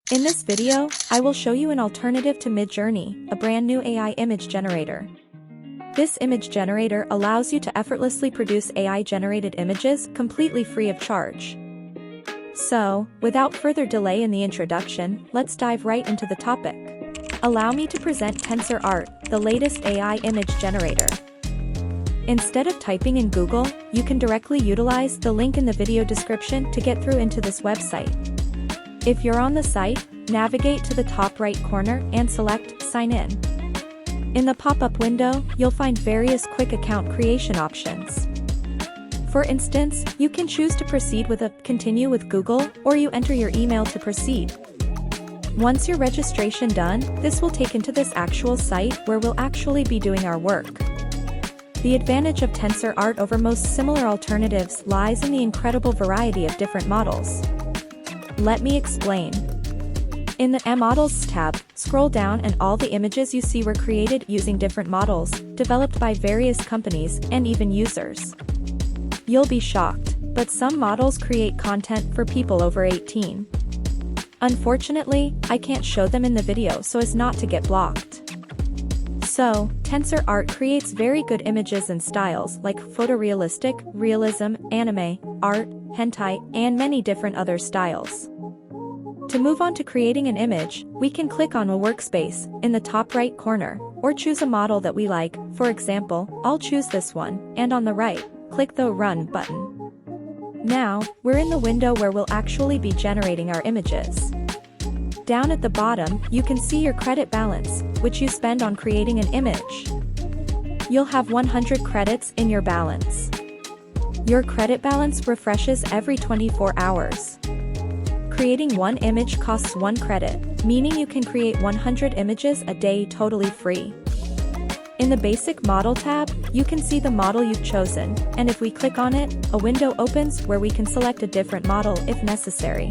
In this video, I will show you an alternative to Midjourney, a brand new AI image generator. This image generator allows you to effortlessly produce AI-generated images completely free of charge. So, without further delay in the introduction, let's dive right into the topic. Allow me to present Tensor Art, the latest AI image generator. Instead of typing in Google, you can directly utilize the link in the video description to get through into this website. If you're on the site, navigate to the top right corner and select Sign In. In the pop-up window, you'll find various quick account creation options. For instance, you can choose to proceed with a Continue with Google, or you enter your email to proceed. Once your registration done, this will take into this actual site where we'll actually be doing our work. The advantage of Tensor Art over most similar alternatives lies in the incredible variety of different models. Let me explain. In the Models tab, scroll down and all the images you see were created using different models, developed by various companies and even users. You'll be shocked, but some models create content for people over 18. Unfortunately, I can't show them in the video so as not to get blocked. So, Tensor Art creates very good images and styles like photorealistic, realism, anime, art, hentai, and many different other styles. To move on to creating an image, we can click on a workspace in the top right corner, or choose a model that we like. For example, I'll choose this one, and on the right, click the Run button. Now, we're in the window where we'll actually be generating our images. Down at the bottom, you can see your credit balance, which you spend on creating an image. You'll have 100 credits in your balance. Your credit balance refreshes every 24 hours. Creating one image costs 1 credit, meaning you can create 100 images a day totally free. In the Basic Model tab, you can see the model you've chosen, and if we click on it, a window opens where we can select a different model if necessary.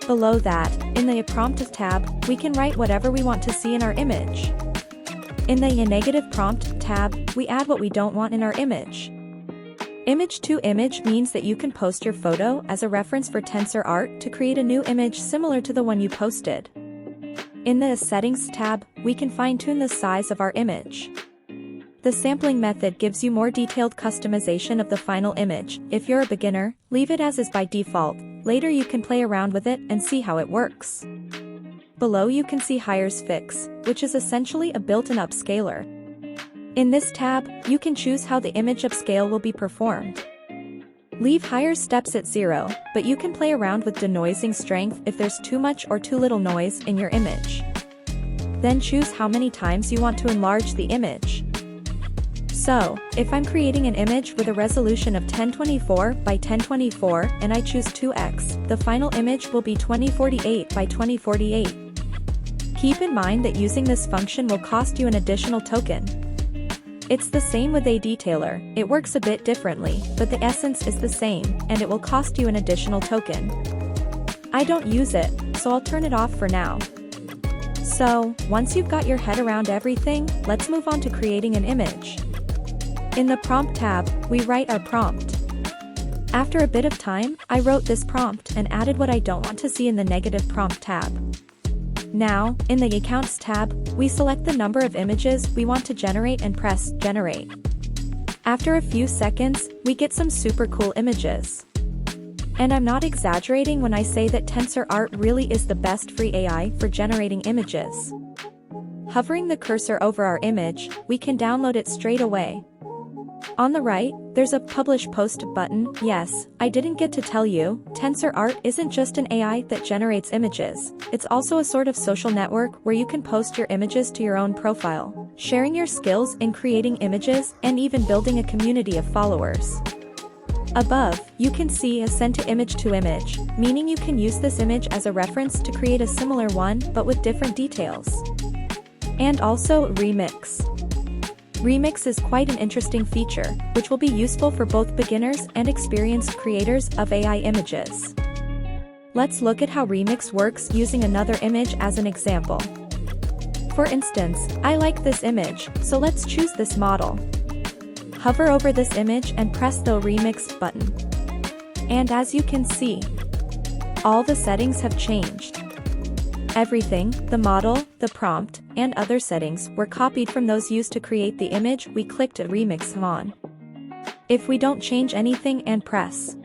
Below that, in the Prompt tab, we can write whatever we want to see in our image. In the Negative Prompt tab, we add what we don't want in our image. Image to image means that you can post your photo as a reference for Tensor Art to create a new image similar to the one you posted. In the Settings tab, we can fine-tune the size of our image. The sampling method gives you more detailed customization of the final image. If you're a beginner, leave it as is by default. Later you can play around with it and see how it works. Below you can see Hires Fix, which is essentially a built-in upscaler. In this tab, you can choose how the image upscale will be performed. Leave higher steps at 0, but you can play around with denoising strength if there's too much or too little noise in your image. Then choose how many times you want to enlarge the image. So, if I'm creating an image with a resolution of 1024 by 1024 and I choose 2x, the final image will be 2048 by 2048. Keep in mind that using this function will cost you an additional token. It's the same with a detailer, it works a bit differently, but the essence is the same, and it will cost you an additional token. I don't use it, so I'll turn it off for now. So, once you've got your head around everything, let's move on to creating an image. In the Prompt tab, we write our prompt. After a bit of time, I wrote this prompt and added what I don't want to see in the Negative Prompt tab. Now, in the Accounts tab, we select the number of images we want to generate and press Generate. After a few seconds, we get some super cool images. And I'm not exaggerating when I say that Tensor Art really is the best free AI for generating images. Hovering the cursor over our image, we can download it straight away. On the right, there's a Publish Post button. Yes, I didn't get to tell you, Tensor Art isn't just an AI that generates images, it's also a sort of social network where you can post your images to your own profile, sharing your skills in creating images and even building a community of followers. Above, you can see a Send to Image, meaning you can use this image as a reference to create a similar one but with different details. And also, Remix. Remix is quite an interesting feature, which will be useful for both beginners and experienced creators of AI images. Let's look at how Remix works using another image as an example. For instance, I like this image, so let's choose this model. Hover over this image and press the Remix button. And as you can see, all the settings have changed. Everything, the model, the prompt, and other settings were copied from those used to create the image we clicked to remix on. If we don't change anything and press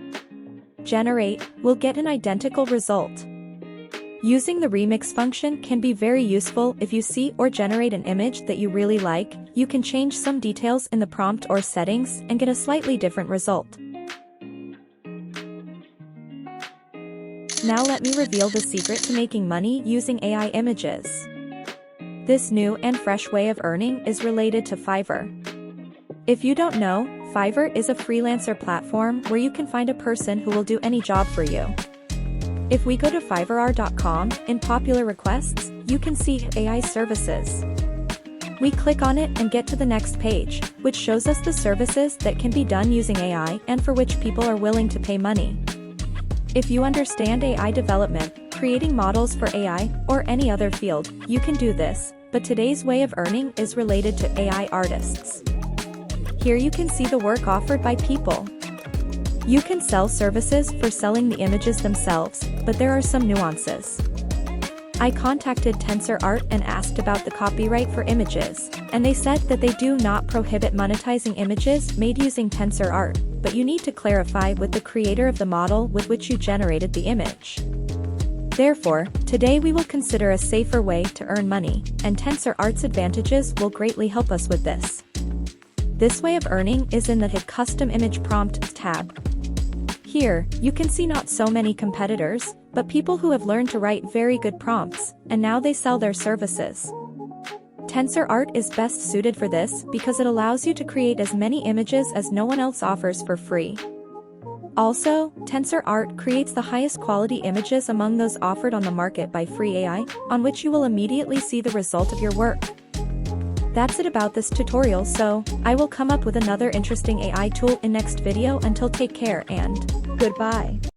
generate, we'll get an identical result. Using the remix function can be very useful if you see or generate an image that you really like. You can change some details in the prompt or settings and get a slightly different result. Now let me reveal the secret to making money using AI images. This new and fresh way of earning is related to Fiverr. If you don't know, Fiverr is a freelancer platform where you can find a person who will do any job for you. If we go to fiverr.com, in popular requests, you can see AI services. We click on it and get to the next page, which shows us the services that can be done using AI and for which people are willing to pay money. If you understand AI development, creating models for AI, or any other field, you can do this, but today's way of earning is related to AI artists. Here you can see the work offered by people. You can sell services for selling the images themselves, but there are some nuances. I contacted Tensor Art and asked about the copyright for images, and they said that they do not prohibit monetizing images made using Tensor Art, but you need to clarify with the creator of the model with which you generated the image. Therefore, today we will consider a safer way to earn money, and Tensor Art's advantages will greatly help us with this. This way of earning is in the Hit Custom Image Prompt tab. Here, you can see not so many competitors, but people who have learned to write very good prompts, and now they sell their services. Tensor Art is best suited for this because it allows you to create as many images as no one else offers for free. Also, Tensor Art creates the highest quality images among those offered on the market by free AI, on which you will immediately see the result of your work. That's it about this tutorial, so I will come up with another interesting AI tool in next video. Until take care and goodbye.